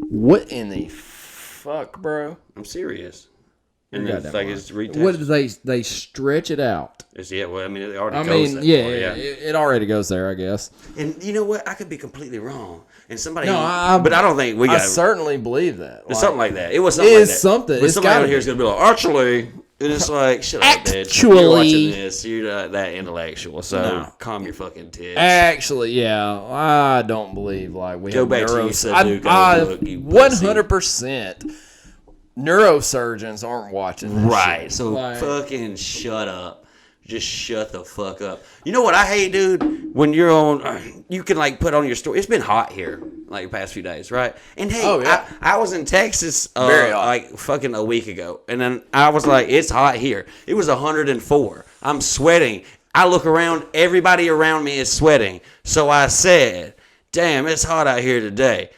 What in the fuck, bro? I'm serious. And then Goddamn it's like right. it's reattached. What do they stretch it out? Well, I mean, it already I goes mean, that yeah, far, it already goes there, I guess. And you know what? I could be completely wrong. And somebody, No, but I don't think we I got certainly believe that. it's something like that. It was something It like is that. something. But It's somebody gotta out here is be. gonna be like, actually, and it's like, shut up, bitch. Actually. You're watching this. You're not that intellectual. So No. calm your fucking tits. Actually, yeah, I don't believe like we Go have back to neuro. you, Sudoku book, you 100% neurosurgeons aren't watching this Right. shit. So Like- fucking shut up. Just shut the fuck up. You know what I hate, dude? When you're on, you can like put on your story. It's been hot here like the past few days, right? And hey, Oh, yeah. I was in Texas Very hot. like fucking a week ago, and then I was like, it's hot here. It was 104. I'm sweating. I look around, everybody around me is sweating. So I said, damn, it's hot out here today.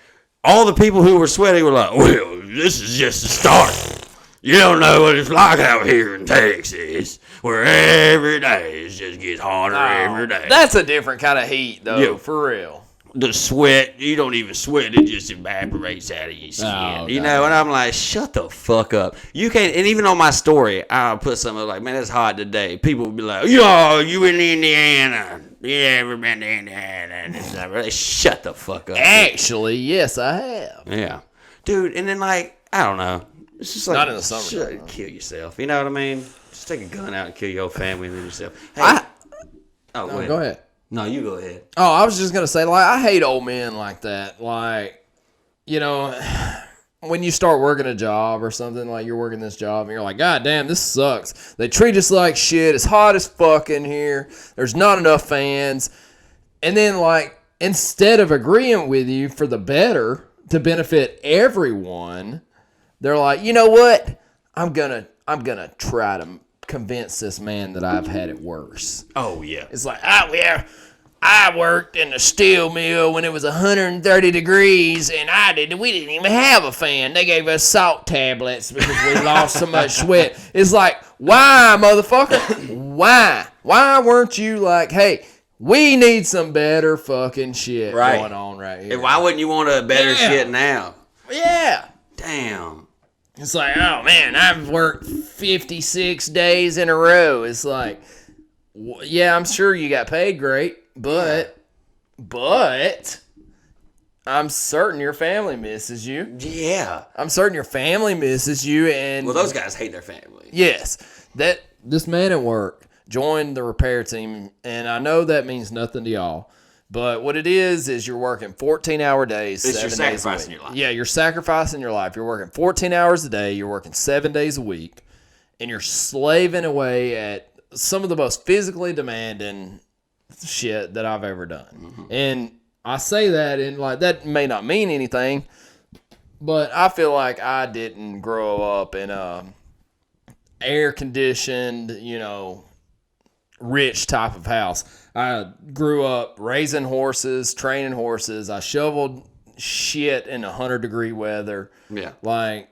All the people who were sweating were like, well, this is just the start. You don't know what it's like out here in Texas, where every day it just gets hotter every day. That's a different kind of heat, though, Yeah. for real. The sweat, you don't even sweat, it just evaporates out of your skin. Oh, you God. know, and I'm like, shut the fuck up. You can't, and even on my story, I'll put something like, man, it's hot today. People will be like, yo, you in Indiana. You ever been to Indiana? And it's like, really, shut the fuck up. Actually, yes, I have. Yeah. Dude, and then like, I don't know. It's just like, Not in the summertime, shut- kill yourself. You know what I mean? Just take a gun out and kill your whole family and then yourself. Hey. Go ahead. No, you go ahead. Oh, I was just gonna say, like, I hate old men like that. Like, you know, when you start working a job or something, like you're working this job and you're like, God damn, this sucks. They treat us like shit. It's hot as fuck in here. There's not enough fans. And then, like, instead of agreeing with you for the better to benefit everyone, they're like, you know what? I'm gonna try to convince this man that I've had it worse. Oh, yeah. It's like, I worked in a steel mill when it was 130 degrees, and we didn't even have a fan. They gave us salt tablets because we lost so much sweat. It's like, why, motherfucker? Why? Why weren't you like, hey, we need some better fucking shit going on right here? And why wouldn't you want a better Yeah. shit now? Yeah. Damn. It's like, oh man, I've worked 56 days in a row. It's like, yeah, I'm sure you got paid great, but I'm certain your family misses you. Yeah. I'm certain your family misses you, and Well, those guys hate their family. yes, that this man at work joined the repair team, and I know that means nothing to y'all. But what it is you're working 14-hour days. It's 7 you're days a sacrificing week. your life. Yeah, you're sacrificing your life. You're working 14 hours a day. You're working 7 days a week. And you're slaving away at some of the most physically demanding shit that I've ever done. Mm-hmm. And I say that, and like that may not mean anything, but I feel like I didn't grow up in a air-conditioned, rich type of house. I grew up raising horses, training horses. I shoveled shit in 100-degree weather. Yeah. Like,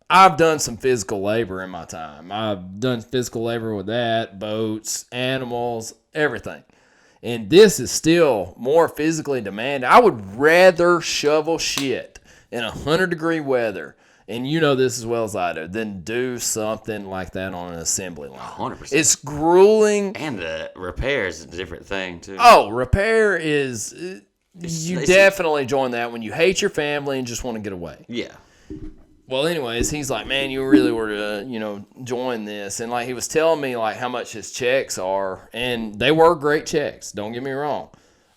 I've done some physical labor in my time. I've done physical labor with that, boats, animals, everything. And this is still more physically demanding. I would rather shovel shit in 100-degree weather, and you know this as well as I do, than do something like that on an assembly line. 100%. It's grueling. And the repair is a different thing, too. Oh, repair is, You definitely join that when you hate your family and just want to get away. Yeah. Well, anyways, he's like, man, you really were to, join this. And, like, he was telling me, like, how much his checks are. And they were great checks. Don't get me wrong.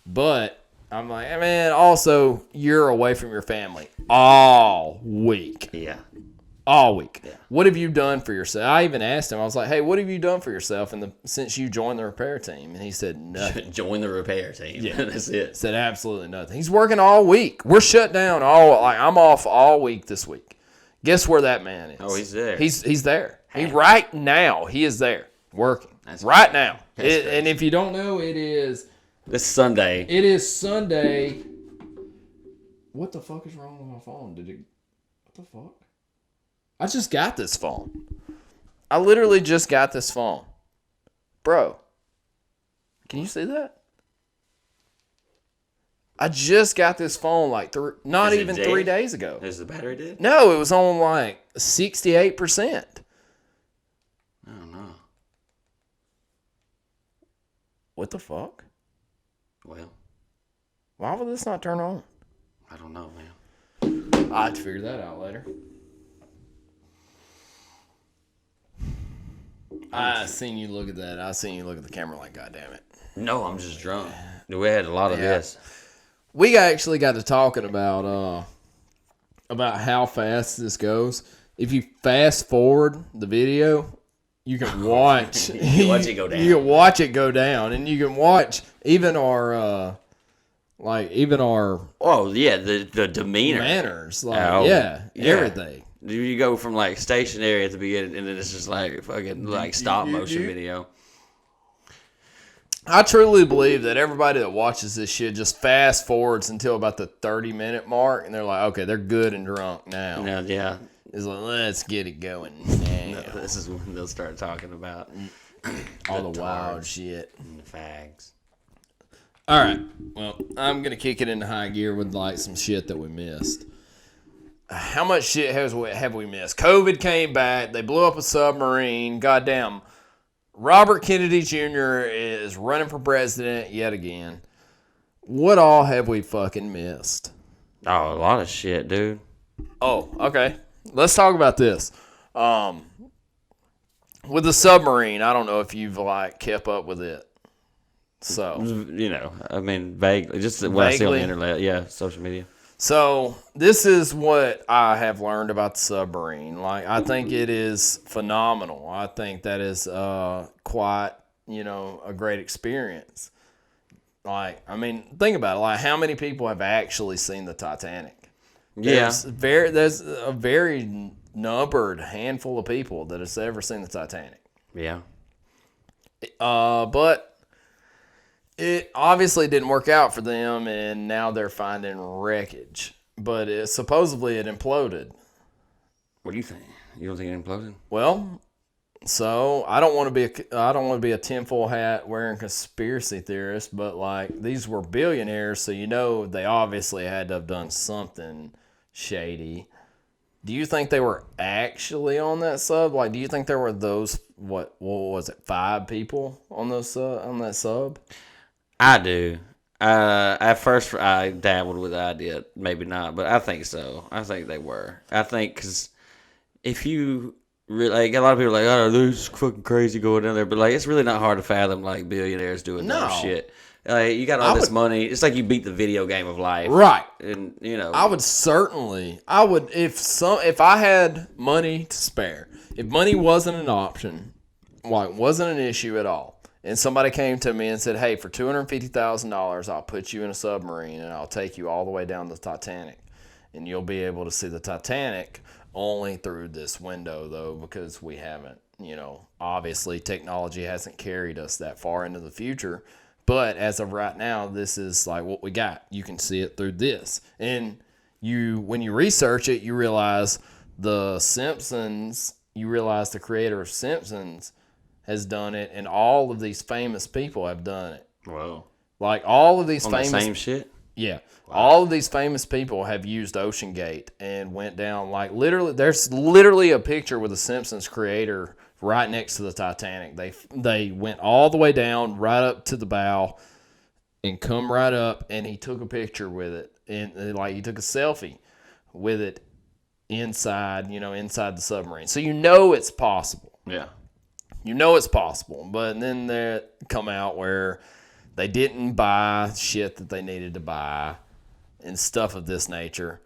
But I'm like, hey, man, also, you're away from your family all week. Yeah. All week. Yeah. What have you done for yourself? I even asked him. I was like, hey, what have you done for yourself since you joined the repair team? And he said, nothing. Join the repair team. Yeah. That's it. Said absolutely nothing. He's working all week. We're shut down I'm off all week this week. Guess where that man is? Oh, he's there. He's there. Right now, he is there working. That's right crazy. now. And if you don't know, it is This Sunday. It is Sunday. What the fuck is wrong with my phone? What the fuck? I just got this phone. I literally just got this phone. Bro, can you see that? I just got this phone like not even 3 days ago. Is the battery dead? No, it was on like 68%. I don't know. What the fuck? Well, why would this not turn on? I don't know, man. I'll have to figure that out later. I seen you look at that. I seen you look at the camera like, God damn it. No, I'm just drunk. We had a lot of this. We actually got to talking about how fast this goes. If you fast forward the video, you can watch. You can watch it go down. You can watch it go down, and you can watch even our Oh yeah, the demeanor, manners, yeah. everything. You go from like stationary at the beginning, and then it's just like fucking like stop motion video. I truly believe that everybody that watches this shit just fast forwards until about the 30-minute mark, and they're like, okay, they're good and drunk now. No, yeah. It's like, let's get it going now. No, this is when they'll start talking about all the wild shit. And the fags. All right. Well, I'm going to kick it into high gear with like some shit that we missed. How much shit have we missed? COVID came back. They blew up a submarine. Goddamn. Robert Kennedy Jr. is running for president yet again. What all have we fucking missed? Oh, a lot of shit, dude. Oh, okay. Let's talk about this. With the submarine, I don't know if you've like kept up with it. So, I mean, vaguely, just what I see on the internet, social media. So, this is what I have learned about the submarine. Like, I think it is phenomenal. I think that is quite, a great experience. Like, I mean, think about it. Like, how many people have actually seen the Titanic? There's a very numbered handful of people that has ever seen the Titanic. Yeah. But it obviously didn't work out for them, and now they're finding wreckage. But supposedly it imploded. What do you think? You don't think it imploded? Well, so I don't want to be a tinfoil hat wearing conspiracy theorist, but like these were billionaires, so they obviously had to have done something shady. Do you think they were actually on that sub? Like, do you think there were those what was it, 5 people on that sub? I do. At first, I dabbled with the idea, maybe not, but I think so. I think they were. I think because if you really, a lot of people are like, oh, they're just fucking crazy going down there, but like, it's really not hard to fathom like billionaires doing dumb shit. Like, you got all this money. It's like you beat the video game of life, right? And I would if I had money to spare, if money wasn't an option, like wasn't an issue at all. And somebody came to me and said, hey, for $250,000, I'll put you in a submarine and I'll take you all the way down to the Titanic. And you'll be able to see the Titanic only through this window, though, because we haven't, obviously technology hasn't carried us that far into the future. But as of right now, this is like what we got. You can see it through this. And when you research it, you realize the creator of Simpsons has done it, and all of these famous people have done it. Whoa. Like all of these on famous... the same shit? Yeah. Wow. All of these famous people have used Ocean Gate and went down, like literally, there's literally a picture with the Simpsons creator right next to the Titanic. They went all the way down, right up to the bow, and come right up, and he took a picture with it, and like he took a selfie with it inside the submarine. So it's possible. Yeah. It's possible. But then there come out where they didn't buy shit that they needed to buy and stuff of this nature.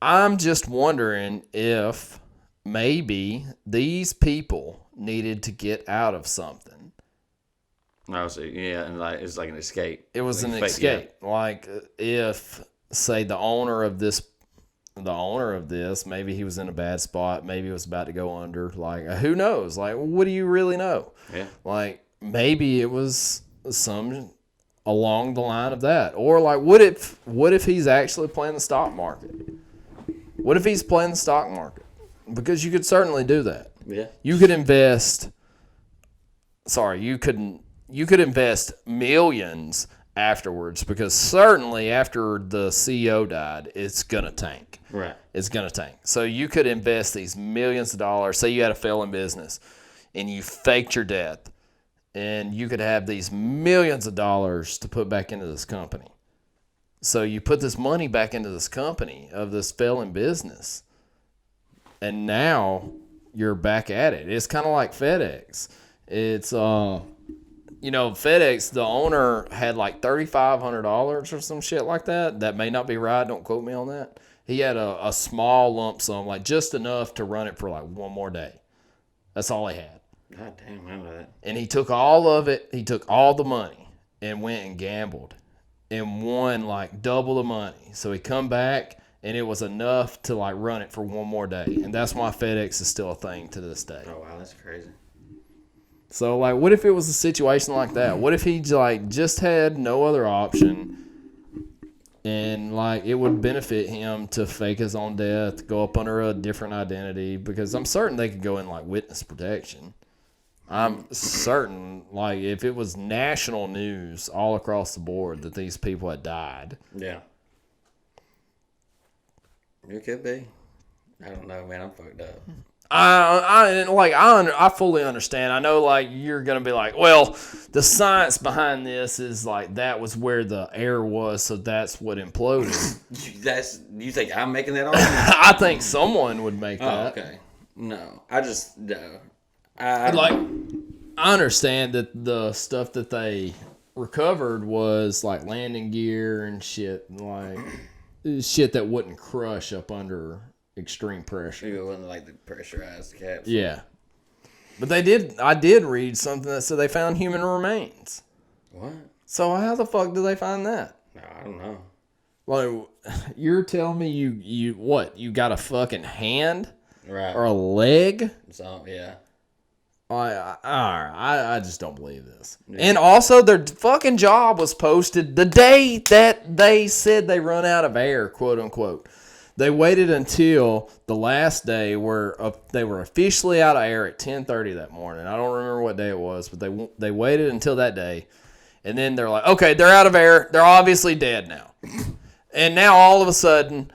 I'm just wondering if maybe these people needed to get out of something. Oh, so yeah, and like it's like an escape. It was like an fake, escape. Yeah. Like if, say, the owner of this, maybe he was in a bad spot. Maybe it was about to go under. Like, who knows? Like, what do you really know? Yeah. Like, maybe it was some along the line of that. Or like, what if he's actually playing the stock market? What if he's playing the stock market? Because you could certainly do that. Yeah. You could invest. Sorry, you could invest millions afterwards, because certainly after the CEO died, it's gonna tank. Right. It's gonna tank. So you could invest these millions of dollars. Say you had a failing business and you faked your death, and you could have these millions of dollars to put back into this company. So you put this money back into this company of this failing business, and now you're back at it. It's kind of like FedEx. It's FedEx, the owner had like $3,500 or some shit like that. That may not be right. Don't quote me on that. He had a small lump sum, like just enough to run it for like one more day. That's all he had. God damn, I know that. And he took all of it. He took all the money and went and gambled and won like double the money. So he come back, and it was enough to like run it for one more day. And that's why FedEx is still a thing to this day. Oh wow, that's crazy. So, like, what if it was a situation like that? What if he, like, just had no other option, and, like, it would benefit him to fake his own death, go up under a different identity? Because I'm certain they could go in, like, witness protection. I'm certain, like, if it was national news all across the board that these people had died. Yeah. It could be. I don't know, man. I'm fucked up. I fully understand. I know, like, you're gonna be like, well, the science behind this is like that was where the air was, so that's what imploded. You think I'm making that argument? I think someone would make that. Oh, okay. No, I just no. I understand that the stuff that they recovered was like landing gear and shit, like shit that wouldn't crush up under extreme pressure. Maybe it wasn't like the pressurized capsule. Yeah. But I did read something that said they found human remains. What? So how the fuck did they find that? No, I don't know. Like, you're telling me you got a fucking hand? Right. Or a leg? So, yeah. I just don't believe this. Yeah. And also, their fucking job was posted the day that they said they run out of air, quote unquote. They waited until the last day where they were officially out of air at 10:30 that morning. I don't remember what day it was, but they waited until that day. And then they're like, okay, they're out of air. They're obviously dead now. And now all of a sudden,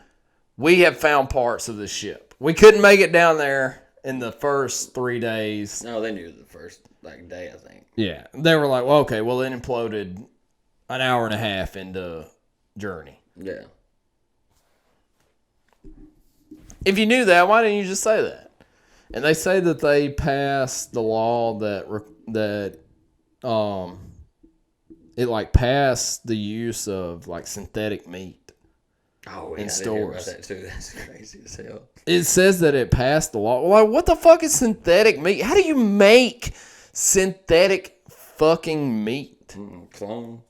we have found parts of this ship. We couldn't make it down there in the first 3 days. No, they knew the first day, I think. Yeah. They were like, well, okay, well, it imploded an hour and a half into journey. Yeah. If you knew that, why didn't you just say that? And they say that they passed the law that it like passed the use of like synthetic meat. Oh, in yeah, stores. I did hear about that too. That's crazy as hell. It says that it passed the law. Like, what the fuck is synthetic meat? How do you make synthetic fucking meat? Clone.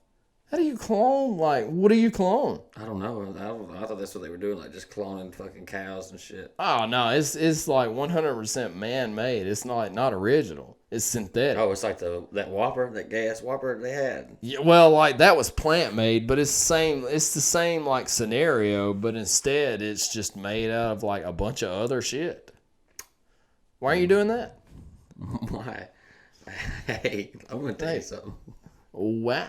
How do you clone? Like, what do you clone? I don't know. I thought that's what they were doing, like just cloning fucking cows and shit. Oh no, it's like 100% man-made. It's not original. It's synthetic. Oh, it's like that Whopper, that gas Whopper they had. Yeah, well, like that was plant-made, but it's the same like scenario, but instead it's just made out of like a bunch of other shit. Why are you doing that? Why? Hey, I'm gonna tell you something. Why?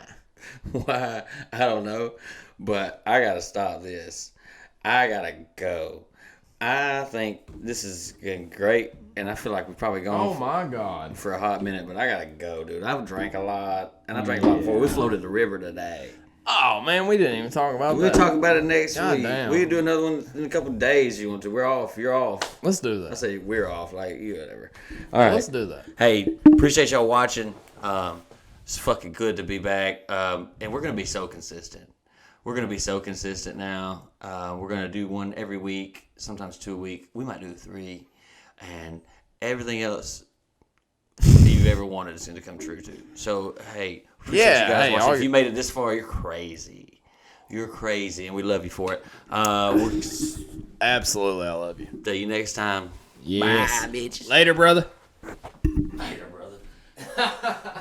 Why? I don't know, but I gotta stop this. I gotta go. I think this is getting great, and I feel like we've probably gone. Oh my god! For a hot minute, but I gotta go, dude. I've drank a lot, and I drank a lot before. We floated the river today. Oh, man, we didn't even talk about that. We'll talk about it next week. Damn. We can do another one in a couple of days. You want to? We're off. You're off. Let's do that. I say we're off. Like you, whatever. All right. Let's do that. Hey, appreciate y'all watching. It's fucking good to be back. And we're gonna be so consistent. We're gonna be so consistent now. We're gonna do one every week, sometimes 2 a week. We might do 3, and everything else you've ever wanted is gonna come true too. So hey, appreciate you guys watching. If you made it this far, you're crazy. You're crazy, and we love you for it. Absolutely, I love you. See you next time. Yes. Bye, bitches. Later, brother. Later, brother.